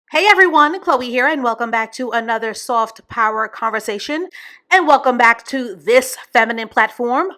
Hey everyone, Chloe here, and welcome back to another soft power conversation. And welcome back to this feminine platform.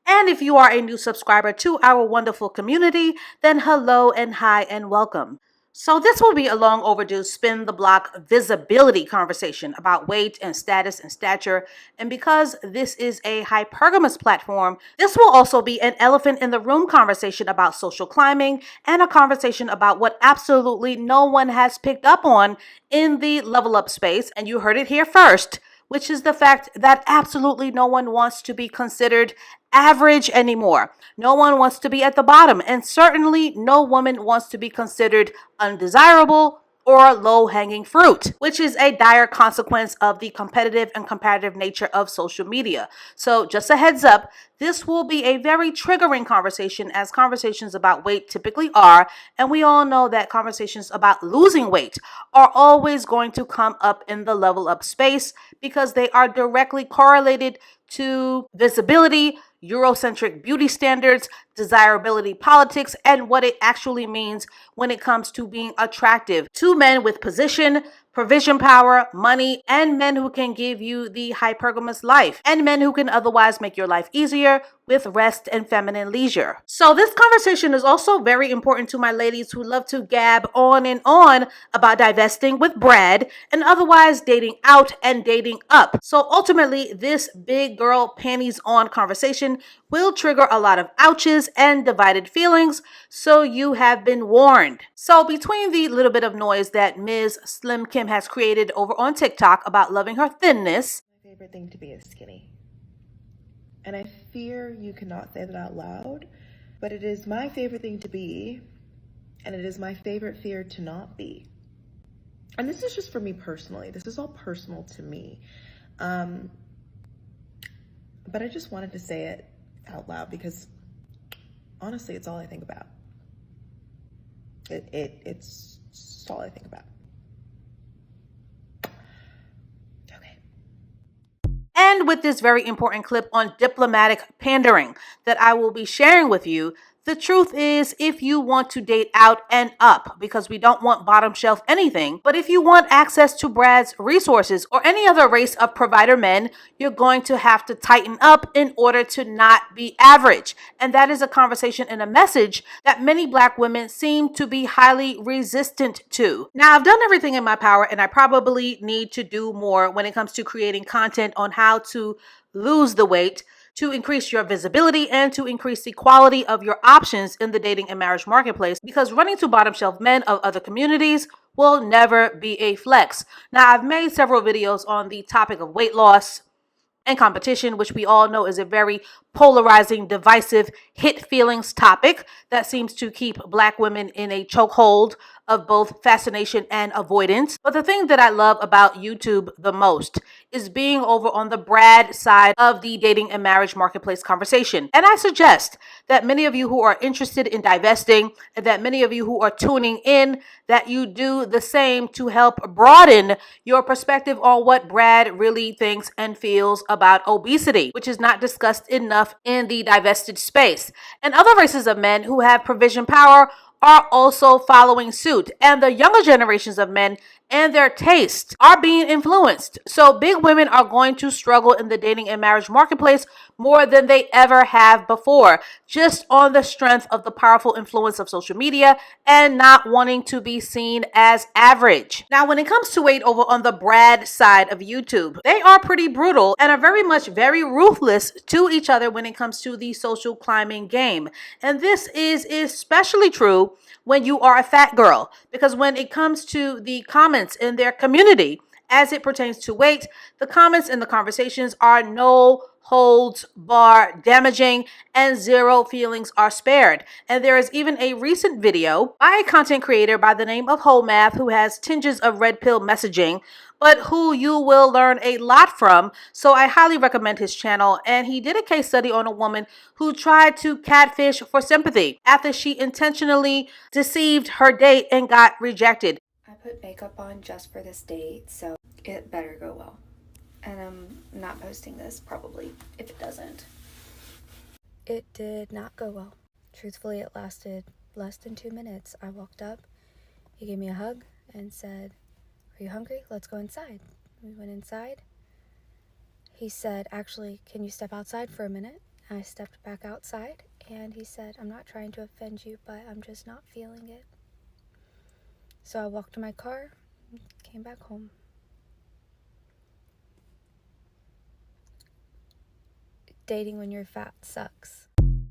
And if you are a new subscriber to our wonderful community, then hello and hi and welcome. So, this will be a long overdue spin the block visibility conversation about weight and status and stature. And because this is a hypergamous platform, this will also be an elephant in the room conversation about social climbing and a conversation about what absolutely no one has picked up on in the level up space. And you heard it here first, which is the fact that absolutely no one wants to be considered average anymore. No one wants to be at the bottom, and certainly no woman wants to be considered undesirable or low hanging fruit, which is a dire consequence of the competitive and comparative nature of social media. So, just a heads up, this will be a very triggering conversation, as conversations about weight typically are. And we all know that conversations about losing weight are always going to come up in the level up space because they are directly correlated to visibility, Eurocentric beauty standards, desirability politics, and what it actually means when it comes to being attractive to men with position, provision power, money, and men who can give you the hypergamous life, and men who can otherwise make your life easier with rest and feminine leisure. So this conversation is also very important to my ladies who love to gab on and on about divesting with Brad and otherwise dating out and dating up. So ultimately, this big girl panties on conversation will trigger a lot of ouches and divided feelings, so you have been warned. So between the little bit of noise that Ms. Slim Kim has created over on TikTok about loving her thinness, My favorite thing to be is skinny. And I fear you cannot say that out loud, but it is my favorite thing to be, and it is my favorite fear to not be. And this is just for me personally. This is all personal to me. But I just wanted to say it out loud because honestly, it's all I think about. It's all I think about. Okay. and with this very important clip on diplomatic pandering that I will be sharing with you. The truth is, if you want to date out and up, because we don't want bottom shelf anything, but if you want access to Brad's resources or any other race of provider men, you're going to have to tighten up in order to not be average. And that is a conversation and a message that many Black women seem to be highly resistant to. Now, I've done everything in my power, and I probably need to do more when it comes to creating content on how to lose the weight, to increase your visibility, and to increase the quality of your options in the dating and marriage marketplace, because running to bottom shelf men of other communities will never be a flex. Now, I've made several videos on the topic of weight loss and competition, which we all know is a very polarizing, divisive, hit feelings topic that seems to keep Black women in a chokehold of both fascination and avoidance. But the thing that I love about YouTube the most is being over on the Brad side of the dating and marriage marketplace conversation. And I suggest that many of you who are interested in divesting, and that many of you who are tuning in, that you do the same to help broaden your perspective on what Brad really thinks and feels about obesity, which is not discussed enough in the divested space. And other races of men who have provision power are also following suit, and the younger generations of men and their tastes are being influenced. So big women are going to struggle in the dating and marriage marketplace more than they ever have before, just on the strength of the powerful influence of social media and not wanting to be seen as average. Now, when it comes to weight over on the Brad side of YouTube, they are pretty brutal and are very much very ruthless to each other when it comes to the social climbing game. And this is especially true when you are a fat girl, because when it comes to the comments in their community as it pertains to weight, the comments and the conversations are no holds bar damaging, and zero feelings are spared. And there is even a recent video by a content creator by the name of Whole Math, who has tinges of red pill messaging, but who you will learn a lot from. So I highly recommend his channel. And he did a case study on a woman who tried to catfish for sympathy after she intentionally deceived her date and got rejected. I put makeup on just for this date, so it better go well. And I'm not posting this, probably, if it doesn't. It did not go well. Truthfully, it lasted less than 2 minutes. I walked up, he gave me a hug, and said, "Are you hungry? Let's go inside." We went inside. He said, "Actually, can you step outside for a minute?" I stepped back outside, and he said, "I'm not trying to offend you, but I'm just not feeling it." So I walked to my car and came back home. Dating when you're fat sucks.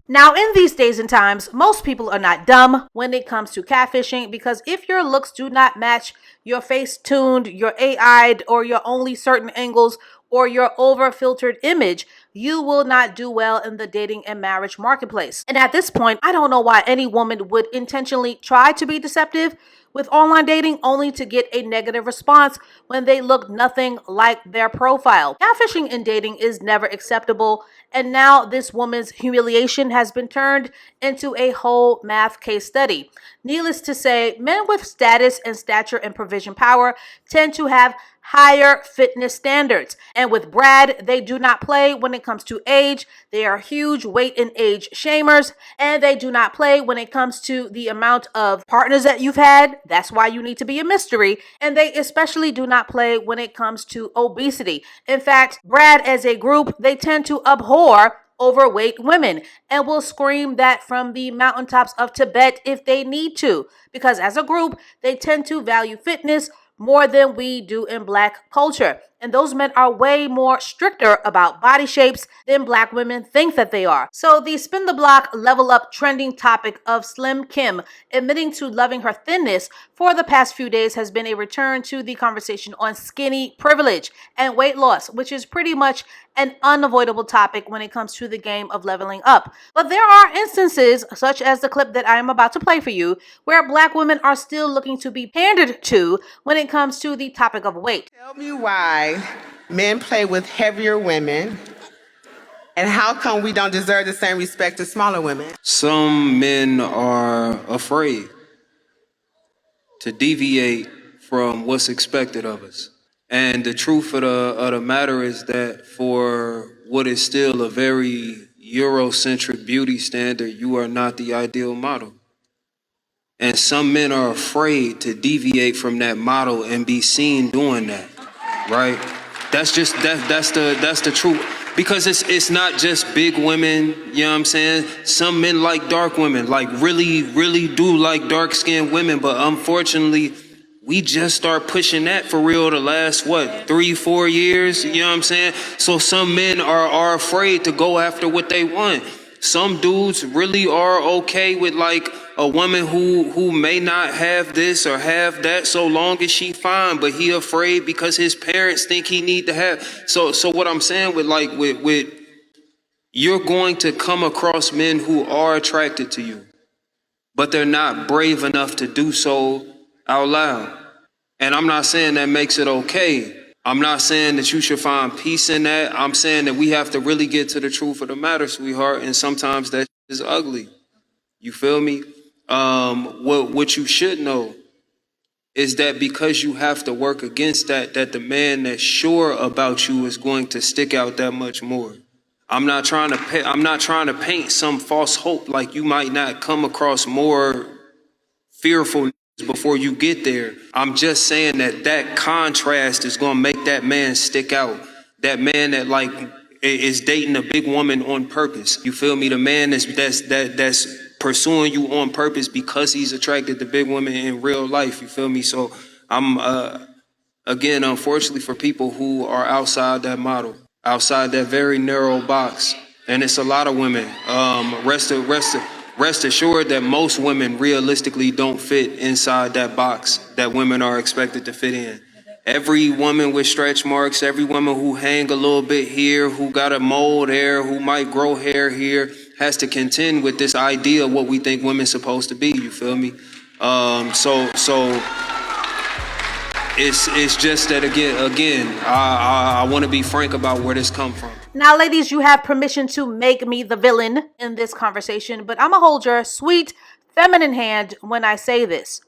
Now, in these days and times, most people are not dumb when it comes to catfishing, because if your looks do not match your face tuned, your AI'd, or your only certain angles, or your over filtered image, you will not do well in the dating and marriage marketplace. And at this point, I don't know why any woman would intentionally try to be deceptive with online dating only to get a negative response when they look nothing like their profile. Catfishing in dating is never acceptable, and now this woman's humiliation has been turned into a whole math case study. Needless to say, men with status and stature and provision power tend to have higher fitness standards. And with Brad, they do not play when it comes to age. They are huge weight and age shamers, and they do not play when it comes to the amount of partners that you've had. That's why you need to be a mystery. And they especially do not play when it comes to obesity. In fact, Brad as a group, they tend to abhor overweight women and will scream that from the mountaintops of Tibet if they need to, because as a group, they tend to value fitness more than we do in Black culture. And those men are way more stricter about body shapes than Black women think that they are. So the spin the block level up trending topic of Slim Kim admitting to loving her thinness for the past few days has been a return to the conversation on skinny privilege and weight loss, which is pretty much an unavoidable topic when it comes to the game of leveling up. But there are instances, such as the clip that I am about to play for you, where Black women are still looking to be pandered to when it comes to the topic of weight. Tell me why men play with heavier women, and how come we don't deserve the same respect as smaller women? Some men are afraid to deviate from what's expected of us. And the truth of the matter is that for what is still a very Eurocentric beauty standard, you are not the ideal model. And some men are afraid to deviate from that model and be seen doing that, right? That's the truth. Because it's not just big women, you know what I'm saying? Some men like dark women, like really do like dark-skinned women, but unfortunately, we just start pushing that for real the last, 3-4 years, you know what I'm saying? So some men are afraid to go after what they want. Some dudes really are okay with like a woman who may not have this or have that, so long as she fine, but he afraid because his parents think he need to have. So what I'm saying with you're going to come across men who are attracted to you, but they're not brave enough to do so out loud. And I'm not saying that makes it okay. I'm not saying that you should find peace in that. I'm saying that we have to really get to the truth of the matter, sweetheart. And sometimes that is ugly. You feel me? What you should know is that because you have to work against that the man that's sure about you is going to stick out that much more. I'm not trying to paint some false hope like you might not come across more fearful before you get there. I'm just saying that contrast is going to make that man stick out. That man that like is dating a big woman on purpose. You feel me? The man that's pursuing you on purpose because he's attracted to big women in real life. You feel me? So I'm again, unfortunately for people who are outside that model, outside that very narrow box, and it's a lot of women. Rest assured that most women realistically don't fit inside that box that women are expected to fit in. Every woman with stretch marks, every woman who hang a little bit here, who got a mole there, who might grow hair here, has to contend with this idea of what we think women's supposed to be. You feel me? So it's just that again, I want to be frank about where this come from. Now, ladies, you have permission to make me the villain in this conversation, but I'm going to hold your sweet, feminine hand when I say this.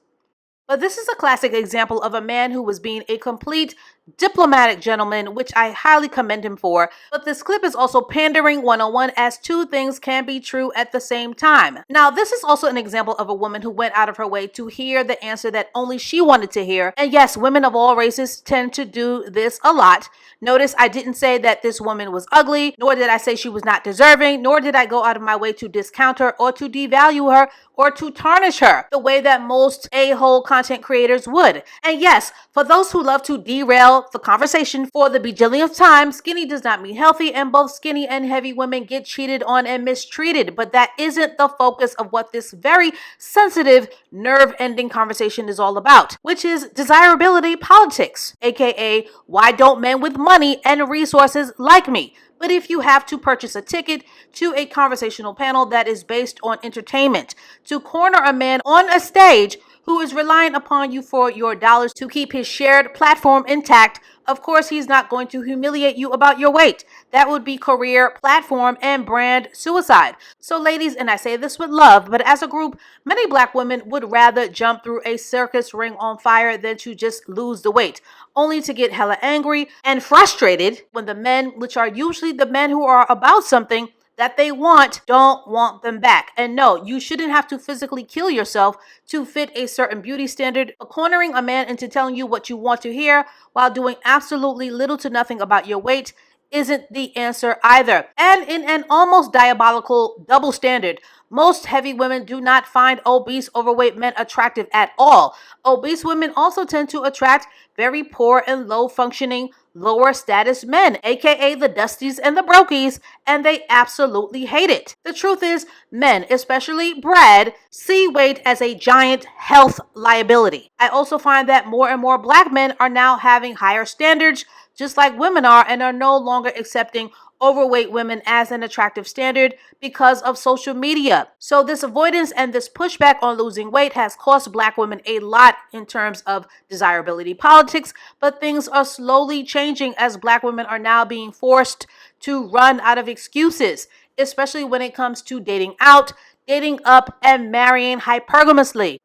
But this is a classic example of a man who was being a complete diplomatic gentleman, which I highly commend him for. But this clip is also pandering 101, as two things can be true at the same time. Now, this is also an example of a woman who went out of her way to hear the answer that only she wanted to hear. And yes, women of all races tend to do this a lot. Notice I didn't say that this woman was ugly, nor did I say she was not deserving, nor did I go out of my way to discount her or to devalue her or to tarnish her the way that most a-hole content creators would. And yes, for those who love to derail the conversation for the bajillionth time, skinny does not mean healthy, and both skinny and heavy women get cheated on and mistreated. But that isn't the focus of what this very sensitive, nerve-ending conversation is all about, which is desirability politics, aka why don't men with money and resources like me? But if you have to purchase a ticket to a conversational panel that is based on entertainment, to corner a man on a stage who is relying upon you for your dollars to keep his shared platform intact, of course he's not going to humiliate you about your weight. That would be career, platform, and brand suicide. So ladies, and I say this with love, but as a group, many black women would rather jump through a circus ring on fire than to just lose the weight, only to get hella angry and frustrated when the men, which are usually the men who are about something that they want, don't want them back. And no, you shouldn't have to physically kill yourself to fit a certain beauty standard. Cornering a man into telling you what you want to hear while doing absolutely little to nothing about your weight isn't the answer either. And in an almost diabolical double standard, most heavy women do not find obese, overweight men attractive at all. Obese women also tend to attract very poor and low functioning, lower status men, aka the dusties and the brokies, and they absolutely hate it. The truth is, men, especially Brad, see weight as a giant health liability. I also find that more and more black men are now having higher standards, just like women are, and are no longer accepting overweight women as an attractive standard because of social media. So this avoidance and this pushback on losing weight has cost black women a lot in terms of desirability politics, but things are slowly changing as black women are now being forced to run out of excuses, especially when it comes to dating out, dating up, and marrying hypergamously.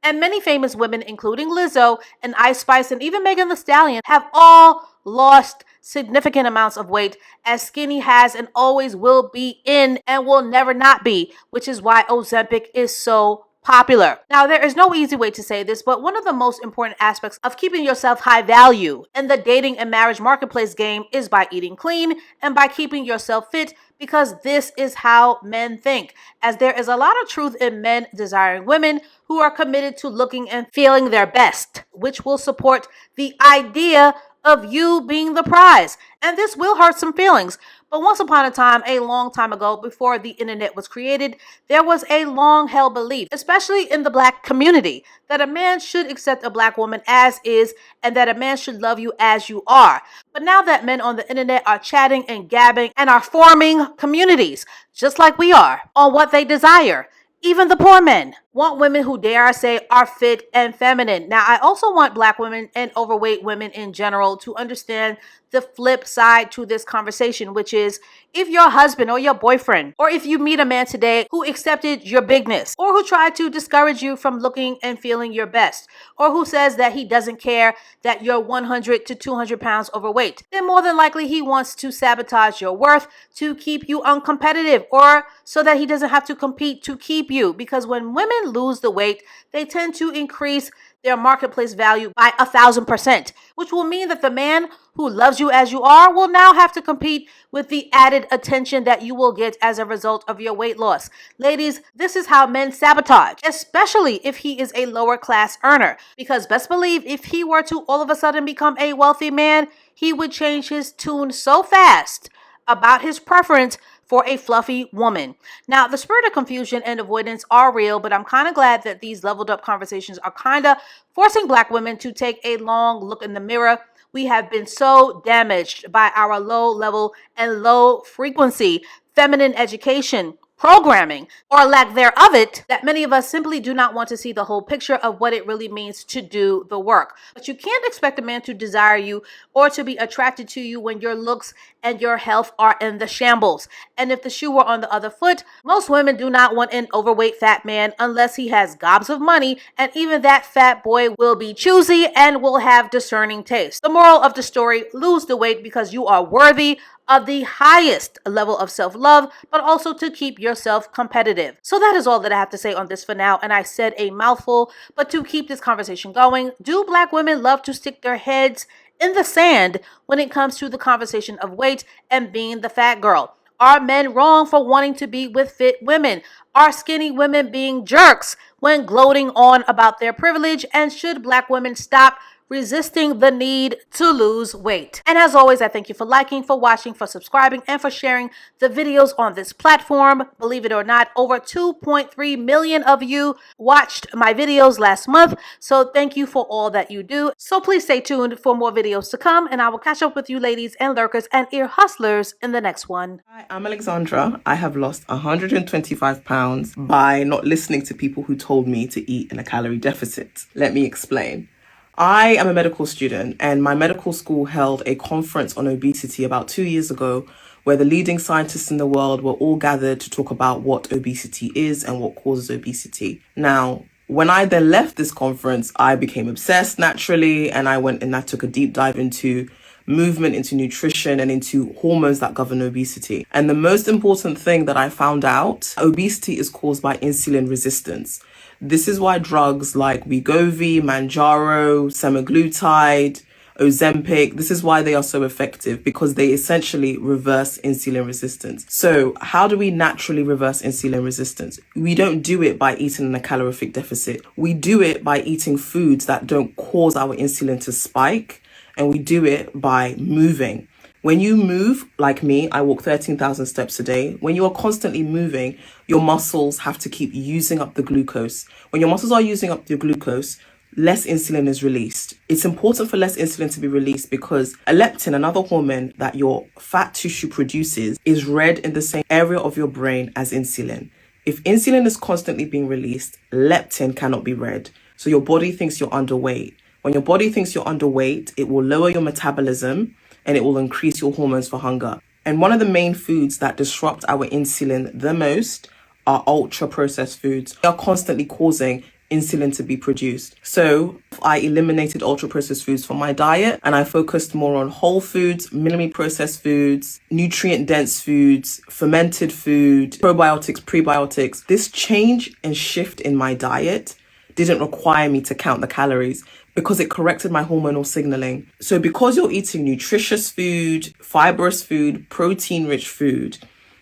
And many famous women, including Lizzo and Ice Spice and even Megan Thee Stallion, have all lost significant amounts of weight, as skinny has and always will be in and will never not be, which is why Ozempic is so popular. Now, there is no easy way to say this, but one of the most important aspects of keeping yourself high value in the dating and marriage marketplace game is by eating clean and by keeping yourself fit, because this is how men think, as there is a lot of truth in men desiring women who are committed to looking and feeling their best, which will support the idea of you being the prize. And this will hurt some feelings. But once upon a time, a long time ago, before the internet was created, there was a long held belief, especially in the black community, that a man should accept a black woman as is and that a man should love you as you are. But now that men on the internet are chatting and gabbing and are forming communities, just like we are, on what they desire, even the poor men want women who, dare I say, are fit and feminine. Now, I also want black women and overweight women in general to understand the flip side to this conversation, which is if your husband or your boyfriend, or if you meet a man today who accepted your bigness, or who tried to discourage you from looking and feeling your best, or who says that he doesn't care that you're 100 to 200 pounds overweight, then more than likely he wants to sabotage your worth to keep you uncompetitive, or so that he doesn't have to compete to keep you. Because when women lose the weight, they tend to increase their marketplace value by 1,000%, which will mean that the man who loves you as you are will now have to compete with the added attention that you will get as a result of your weight loss. Ladies, this is how men sabotage, especially if he is a lower class earner, because best believe if he were to all of a sudden become a wealthy man, he would change his tune so fast about his preference for a fluffy woman. Now, the spirit of confusion and avoidance are real, but I'm kind of glad that these leveled up conversations are kind of forcing black women to take a long look in the mirror. We have been so damaged by our low level and low frequency feminine education programming, or lack thereof it, that many of us simply do not want to see the whole picture of what it really means to do the work. But you can't expect a man to desire you or to be attracted to you when your looks and your health are in the shambles. And if the shoe were on the other foot, most women do not want an overweight fat man unless he has gobs of money, and even that fat boy will be choosy and will have discerning taste. The moral of the story: lose the weight because you are worthy of the highest level of self-love, but also to keep yourself competitive. So that is all that I have to say on this for now, and I said a mouthful, but to keep this conversation going, do Black women love to stick their heads in the sand when it comes to the conversation of weight and being the fat girl? Are men wrong for wanting to be with fit women? Are skinny women being jerks when gloating on about their privilege? And should Black women stop resisting the need to lose weight? And as always, I thank you for liking, for watching, for subscribing, and for sharing the videos on this platform. Believe it or not, over 2.3 million of you watched my videos last month. So thank you for all that you do. So please stay tuned for more videos to come, and I will catch up with you ladies and lurkers and ear hustlers in the next one. Hi, I'm Alexandra. I have lost 125 pounds by not listening to people who told me to eat in a calorie deficit. Let me explain. I am a medical student, and my medical school held a conference on obesity about 2 years ago, where the leading scientists in the world were all gathered to talk about what obesity is and what causes obesity. Now, when I then left this conference, I became obsessed naturally, and I went and I took a deep dive into movement, into nutrition, and into hormones that govern obesity. And the most important thing that I found out, obesity is caused by insulin resistance. This is why drugs like Wegovy, Manjaro, semaglutide, Ozempic, this is why they are so effective, because they essentially reverse insulin resistance. So how do we naturally reverse insulin resistance? We don't do it by eating in a calorific deficit. We do it by eating foods that don't cause our insulin to spike, and we do it by moving. When you move, like me, I walk 13,000 steps a day. When you are constantly moving, your muscles have to keep using up the glucose. When your muscles are using up the glucose, less insulin is released. It's important for less insulin to be released because leptin, another hormone that your fat tissue produces, is read in the same area of your brain as insulin. If insulin is constantly being released, leptin cannot be read. So your body thinks you're underweight. When your body thinks you're underweight, it will lower your metabolism and it will increase your hormones for hunger. And one of the main foods that disrupt our insulin the most are ultra-processed foods. They are constantly causing insulin to be produced. So I eliminated ultra-processed foods from my diet, and I focused more on whole foods, minimally processed foods, nutrient-dense foods, fermented food, probiotics, prebiotics. This change and shift in my diet didn't require me to count the calories, because it corrected my hormonal signaling. So because you're eating nutritious food, fibrous food, protein-rich food,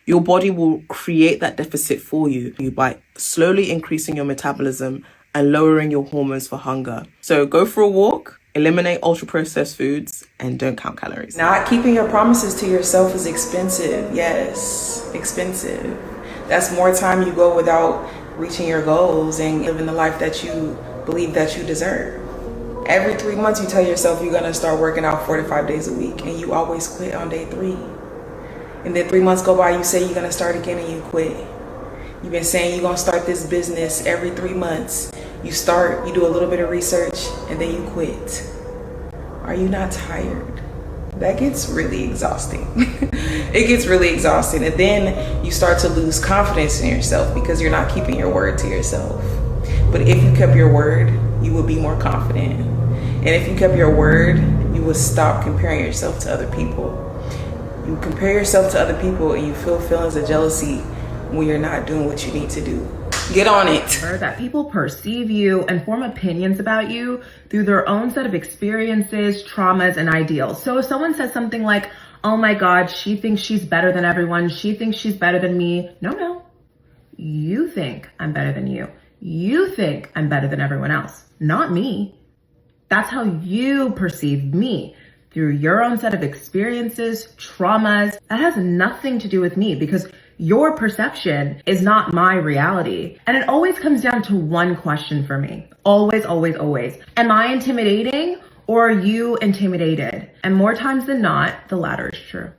your body will create that deficit for you by slowly increasing your metabolism and lowering your hormones for hunger. So go for a walk, eliminate ultra-processed foods, and don't count calories. Not keeping your promises to yourself is expensive. Yes, expensive. That's more time you go without reaching your goals and living the life that you believe that you deserve. Every 3 months you tell yourself you're gonna start working out 4 to 5 days a week, and you always quit on day 3. And then 3 months go by, you say you're gonna start again and you quit. You've been saying you're gonna start this business every 3 months. You start, you do a little bit of research, and then you quit. Are you not tired? That gets really exhausting. It gets really exhausting. And then you start to lose confidence in yourself because you're not keeping your word to yourself. But if you kept your word, you would be more confident. And if you kept your word, you would stop comparing yourself to other people. You compare yourself to other people and you feel feelings of jealousy when you're not doing what you need to do. Get on it. That people perceive you and form opinions about you through their own set of experiences, traumas, and ideals. So if someone says something like, oh my God, she thinks she's better than everyone, she thinks she's better than me. No. You think I'm better than you. You think I'm better than everyone else, not me. That's how you perceive me, through your own set of experiences, traumas. That has nothing to do with me, because your perception is not my reality. And it always comes down to one question for me. Always, always, always. Am I intimidating or are you intimidated? And more times than not, the latter is true.